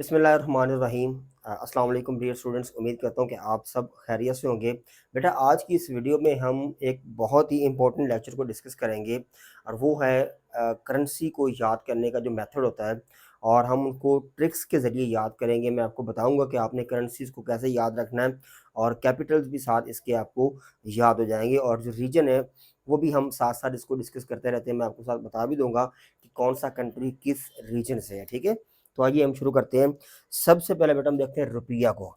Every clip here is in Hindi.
बिस्मिल्लाहिर्रहमानिर्रहीम। अस्सलाम वालेकुम डियर स्टूडेंट्स, उम्मीद करता हूँ कि आप सब खैरियत से होंगे। बेटा, आज की इस वीडियो में हम एक बहुत ही इंपॉर्टेंट लेक्चर को डिस्कस करेंगे और वो है करेंसी को याद करने का जो मेथड होता है, और हम उनको ट्रिक्स के ज़रिए याद करेंगे। मैं आपको बताऊंगा कि आपने करेंसीज़ को कैसे याद रखना है, और कैपिटल्स भी साथ इसके आपको याद हो जाएंगे, और जो रीजन है वो भी हम साथ साथ इसको डिस्कस करते रहते हैं। मैं आपको साथ बता भी दूंगा कि कौन सा कंट्री किस रीजन से है। ठीक है, तो आइए हम शुरू करते हैं। सबसे पहले बेटा हम देखते हैं रुपया को,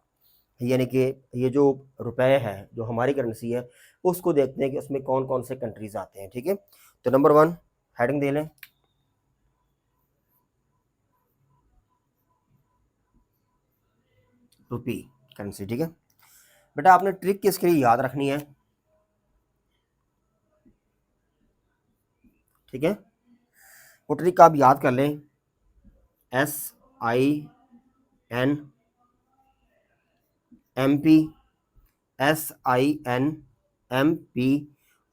यानी कि ये जो रुपए है, जो हमारी करेंसी है, उसको देखते हैं कि उसमें कौन कौन से कंट्रीज आते हैं। ठीक है, तो नंबर 1 हेडिंग दे लें, रुपी करेंसी। ठीक है बेटा, आपने ट्रिक किसके लिए याद रखनी है? ठीक है, वो ट्रिक आप याद कर लें, SINMP, SINMP,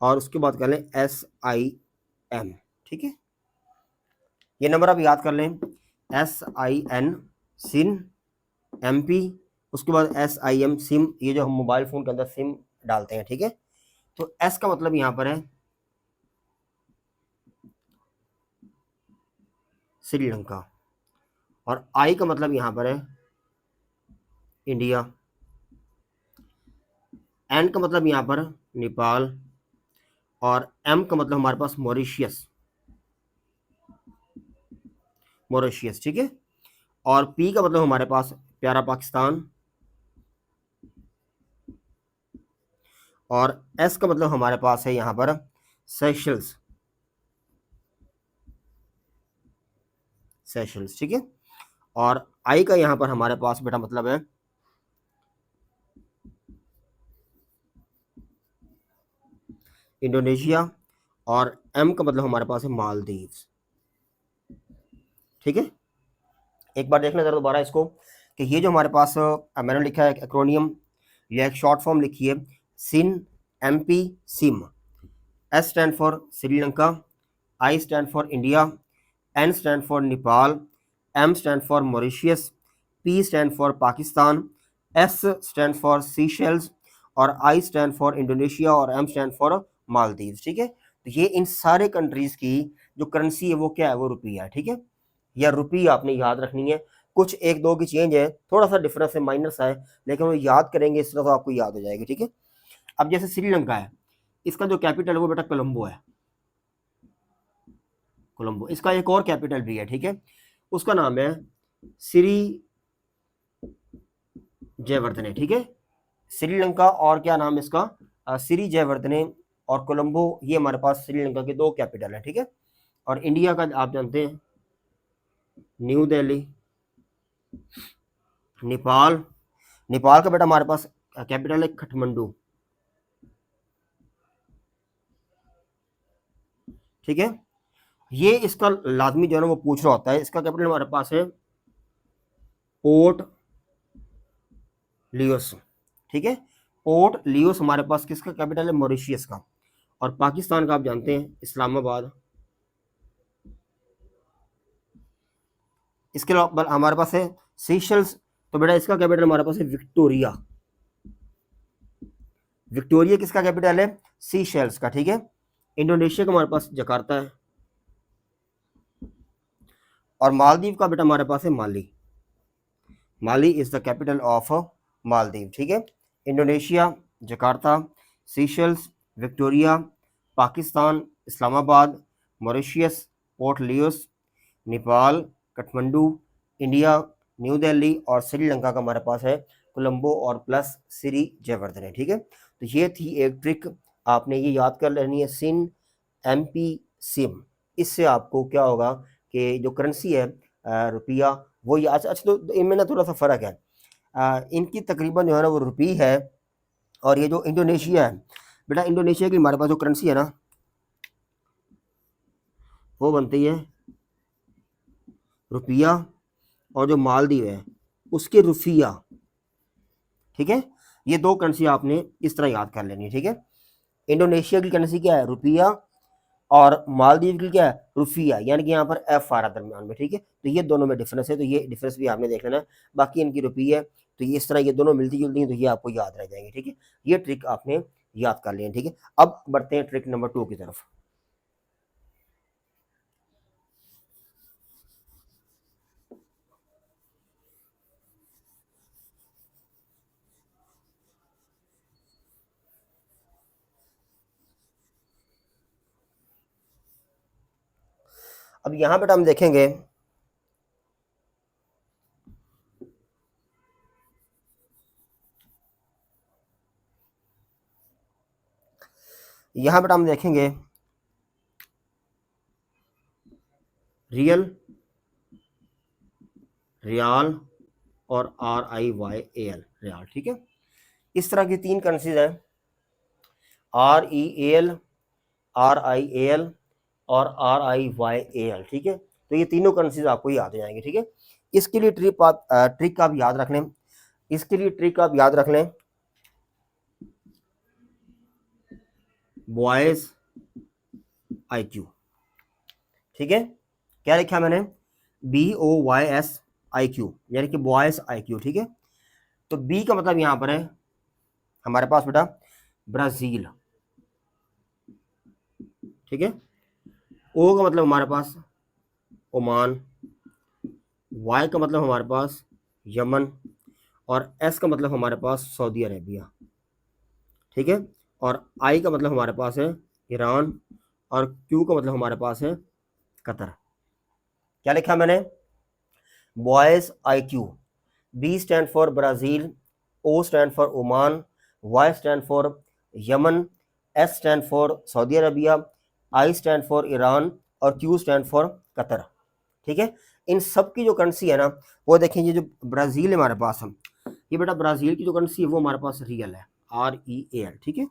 और उसके बाद कर लें SIM। ठीक है, ये नंबर आप याद कर लें, SIN MP, उसके बाद SIM सिम, ये जो हम मोबाइल फ़ोन के अंदर सिम डालते हैं। ठीक है, तो S का मतलब यहाँ पर है श्रीलंका, और I का मतलब यहाँ पर है इंडिया, N का मतलब यहाँ पर नेपाल, और M का मतलब हमारे पास मॉरिशियस। ठीक है, और P का मतलब हमारे पास प्यारा पाकिस्तान, और S का मतलब हमारे पास है यहाँ पर सेशल्स। ठीक है, और I का यहाँ पर हमारे पास बेटा मतलब है इंडोनेशिया, और M का मतलब हमारे पास है मालदीव्स। ठीक है, एक बार देख लें जरा दोबारा इसको, कि ये जो हमारे पास मैंने लिखा है एक्रोनियम या एक शॉर्ट फॉर्म लिखी है, सिन MP SIM. S stand for Sri Lanka, I stand for India, N stand for Nepal, M stand for Mauritius, P stand for Pakistan, S stand for seashells, और I स्टैंड फॉर इंडोनेशिया, और M स्टैंड फॉर मालदीव्स। ठीक है, तो ये इन सारे कंट्रीज की जो करेंसी है वो क्या है, वो रुपया है। ठीक है, या रुपी आपने याद रखनी है। कुछ एक दो की चेंज है, थोड़ा सा डिफरेंस है, माइनस है, लेकिन वो याद करेंगे इस तरह तो आपको याद हो जाएगी। ठीक है, अब जैसे श्रीलंका है, इसका जो कैपिटल है वो बेटा कोलंबो है। कोलंबो, इसका एक और कैपिटल भी है। ठीक है, उसका नाम है श्री जयवर्धने। ठीक है, श्रीलंका और क्या नाम है इसका, श्री जयवर्धने, और कोलंबो, ये हमारे पास श्रीलंका के दो कैपिटल है। ठीक है, और इंडिया का आप जानते हैं न्यू दिल्ली। नेपाल, नेपाल का बेटा हमारे पास कैपिटल है काठमांडू। ठीक है, ये इसका लाजमी जो है ना वो पूछ रहा होता है, इसका कैपिटल हमारे पास है पोर्ट लियोस। ठीक है, पोर्ट लियोस हमारे पास किसका कैपिटल है, मॉरिशियस का, और पाकिस्तान का आप जानते हैं इस्लामाबाद। इसके अलावा हमारे पास है सीशल्स, तो बेटा इसका कैपिटल हमारे पास है विक्टोरिया। विक्टोरिया किसका कैपिटल है, सीशेल्स का। ठीक है, इंडोनेशिया का हमारे पास जकार्ता है, और मालदीव का बेटा हमारे पास है Male. Male is the capital of Maldives. ठीक है, Indonesia Jakarta, Seychelles Victoria, Pakistan Islamabad, Mauritius Port Louis, Nepal Kathmandu, India New Delhi, और श्रीलंका का हमारे पास है कोलंबो और प्लस श्री जयवर्धने। ठीक है, तो ये थी एक ट्रिक, आपने ये याद कर लेनी है, सिन MP सिम। इससे आपको क्या होगा कि जो करेंसी है रुपया, वो ये अच्छा अच्छा, तो इनमें ना थोड़ा सा फ़र्क है। इनकी तकरीबन जो है ना वो रुपी है, और ये जो इंडोनेशिया है बेटा, इंडोनेशिया की हमारे पास जो करेंसी है ना वो बनती है रुपया, और जो मालदीव है उसके रुफिया। ठीक है, ये दो करेंसी आपने इस तरह याद कर लेनी है। ठीक है, इंडोनेशिया की करेंसी क्या है, रुपया, और मालदीव की क्या है, रुफिया, यानी कि यहाँ पर एफ आ रहा है दरम्यान में, ठीक है। तो ये दोनों में डिफरेंस है, तो ये डिफरेंस भी आपने देख लेना है। बाकी इनकी रुपी है, तो ये इस तरह ये दोनों मिलती जुलती हैं, तो ये आपको याद रह जाएंगे, ठीक है। ये ट्रिक आपने याद कर लिया, ठीक है। अब बढ़ते हैं ट्रिक नंबर 2 की तरफ। अब यहाँ बेटा हम देखेंगे, यहाँ बेटा हम देखेंगे रियल, रियाल और RIYAL, रियाल, ठीक है। इस तरह की 3 करेंसीज हैं, REAL, RIAL और RIYAL, ठीक है। तो ये तीनों करेंसीज आपको याद हो जाएंगे, ठीक है। इसके लिए ट्रिक आप याद रख लें, इसके लिए ट्रिक आप याद रख लें, बॉयज IQ, ठीक है। क्या लिखा मैंने, BOYS IQ, यानी कि बॉयज IQ, ठीक है। तो बी का मतलब यहां पर है हमारे पास बेटा ब्राजील, ठीक है। ओ का मतलब हमारे पास ओमान, वाई का मतलब हमारे पास यमन और एस का मतलब हमारे पास सऊदी अरेबिया, ठीक है। और आई का मतलब हमारे पास है ईरान और क्यू का मतलब हमारे पास है कतर। क्या लिखा मैंने, boys IQ, B stand for Brazil, O stand for Oman, Y stand for Yemen, S stand for Saudi Arabia, I stand for Iran और क्यू स्टैंड फॉर कतर, ठीक है। इन सब की जो करेंसी है ना, वो देखें, ये जो ब्राज़ील है हमारे पास, हम ये बेटा ब्राज़ील की जो करेंसी है वो हमारे पास रियल है, REAL, ठीक है।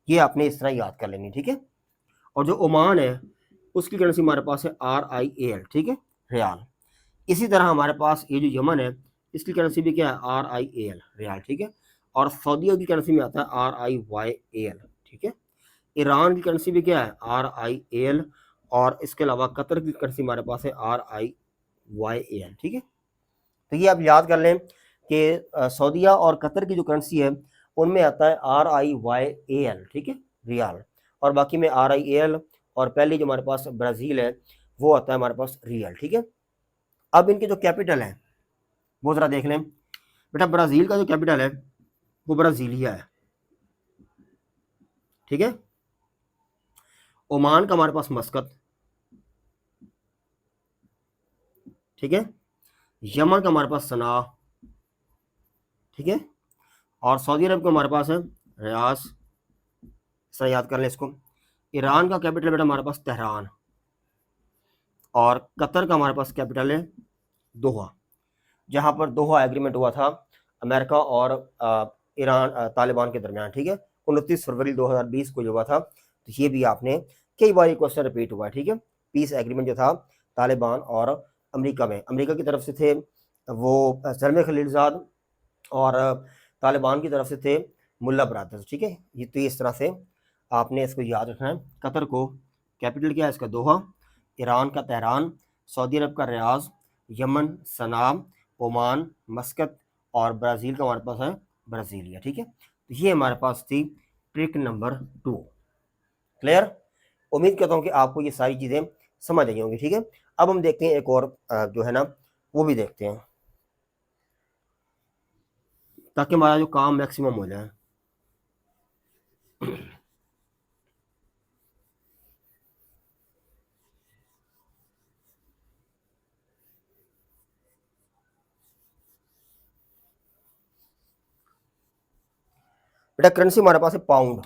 ये आपने इस तरह याद कर लेनी, ठीक है। और जो ओमान है उसकी करेंसी हमारे पास है RIAL, ठीक है, रियाल। इसी तरह हमारे पास ये जो यमन है इसकी करेंसी भी क्या है, RIAL, रियाल, ठीक है। और सऊदी की करेंसी में आता है RIYAL, ठीक है। ईरान की करेंसी भी क्या है, RIAL। और इसके अलावा कतर की करेंसी हमारे पास है RIYAL, ठीक है। तो ये आप याद कर लें कि सऊदीया और कतर की जो करेंसी है उनमें आता है RIYAL, ठीक है, रियाल। और बाकी में RIAL, और पहले जो हमारे पास ब्राज़ील है वो आता है हमारे पास रियल, ठीक है। अब इनके जो कैपिटल है वो ज़रा देख लें बेटा। ब्राज़ील का जो कैपिटल है वो ब्राज़ीलिया है, ठीक है। ओमान का हमारे पास मस्कत, ठीक है। यमन का हमारे पास सना, ठीक है। और सऊदी अरब का हमारे पास है रियास, सर याद कर लें इसको। ईरान का कैपिटल बेटा हमारे पास तेहरान, और कतर का हमारे पास कैपिटल है दोहा, जहाँ पर दोहा एग्रीमेंट हुआ था अमेरिका और ईरान तालिबान के दरमियान, ठीक है। 29 फरवरी 2020 को जो हुआ था। तो ये भी आपने कई बार ये क्वेश्चन रिपीट हुआ है, ठीक है। पीस एग्रीमेंट जो था तालिबान और अमेरिका में, अमेरिका की तरफ से थे वो सलम खलीलजाद और तालिबान की तरफ से थे मुल्ला ब्रादर्स, ठीक है। ये तो इस तरह से आपने इसको याद रखना है। कतर को कैपिटल क्या है इसका, दोहा। ईरान का तेहरान, सऊदी अरब का रियाज, यमन सनाम, ओमान मस्कत, और ब्राज़ील का हमारे पास है ब्राज़ीलिया, ठीक है। तो ये हमारे पास थी ट्रिक नंबर 2। क्लियर, उम्मीद करता हूँ कि आपको ये सारी चीज़ें समझ आई होंगी, ठीक है। अब हम देखते हैं एक और जो है ना वो भी देखते हैं, ताकि हमारा जो काम मैक्सिमम हो जाए। बेटा करेंसी हमारे पास है पाउंड,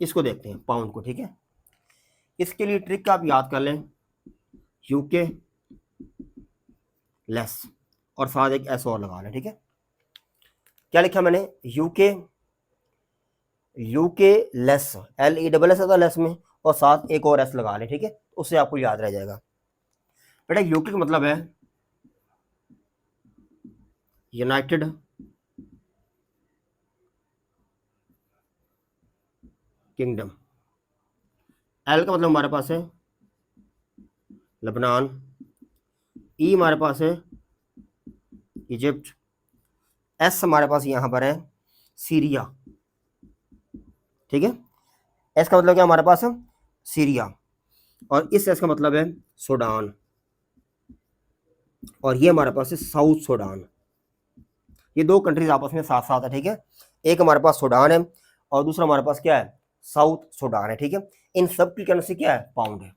इसको देखते हैं पाउंड को, ठीक है। इसके लिए ट्रिक आप याद कर लें, यूके लेस, और साथ एक एस और लगा लें, ठीक है। क्या लिखा मैंने, यूके, यूके लेस, LESS होता लेस में, और साथ एक और एस लगा लें, ठीक है। उससे आपको याद रह जाएगा। बेटा यूके का मतलब है यूनाइटेड किंगडम, एल का मतलब हमारे पास है लेबनान, ई हमारे पास है इजिप्ट, एस हमारे पास यहाँ पर है सीरिया, ठीक है। एस का मतलब क्या हमारे पास सीरिया, और इस एस का मतलब है सूडान, और ये हमारे पास है साउथ सूडान। ये दो कंट्रीज आपस में साथ साथ है, ठीक है। एक हमारे पास सूडान है और दूसरा हमारे पास क्या है, साउथ सूडान है, ठीक है। इन सब की करेंसी क्या है, पाउंड है,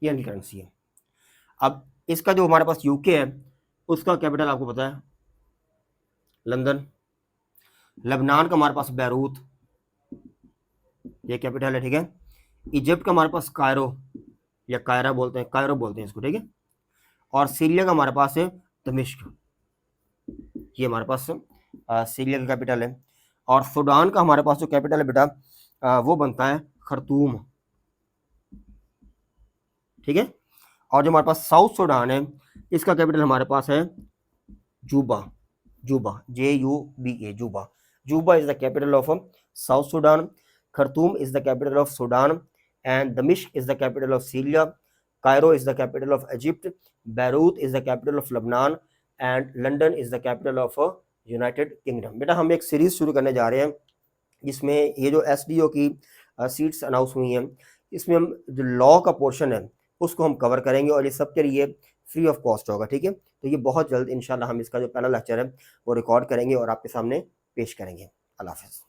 ये इनकी करेंसी है। अब इसका जो हमारे पास यूके है उसका कैपिटल आपको पता है लंदन। लेबनान का हमारे पास बैरूत, ये कैपिटल है, ठीक है। इजिप्ट का हमारे पास कायरो या कायरा बोलते हैं, कायरो बोलते हैं इसको, ठीक है। और सीरिया का हमारे पास है दमिश्क, ये हमारे पास सीरिया का कैपिटल है। और सूडान का हमारे पास जो कैपिटल है बेटा वो बनता है खरतूम, ठीक है। और जो हमारे पास साउथ सूडान है इसका कैपिटल हमारे पास है Juba, Juba JUBA, Juba. Juba is the capital of South Sudan, Khartoum is the capital of Sudan, and दमिश्क is the capital of Syria, Cairo is the capital of Egypt, Beirut is the capital of Lebanon, and London is the capital of United Kingdom. बेटा हम एक सीरीज शुरू करने जा रहे हैं जिसमें ये जो SDO की सीट्स अनाउंस हुई हैं इसमें हम जो लॉ का पोर्शन है उसको हम कवर करेंगे और ये सबके लिए फ्री ऑफ कॉस्ट होगा, ठीक है। तो ये बहुत जल्द इंशाल्लाह हम इसका जो पहला लेक्चर है वो रिकॉर्ड करेंगे और आपके सामने पेश करेंगे। अल्लाह हाफ़िज़।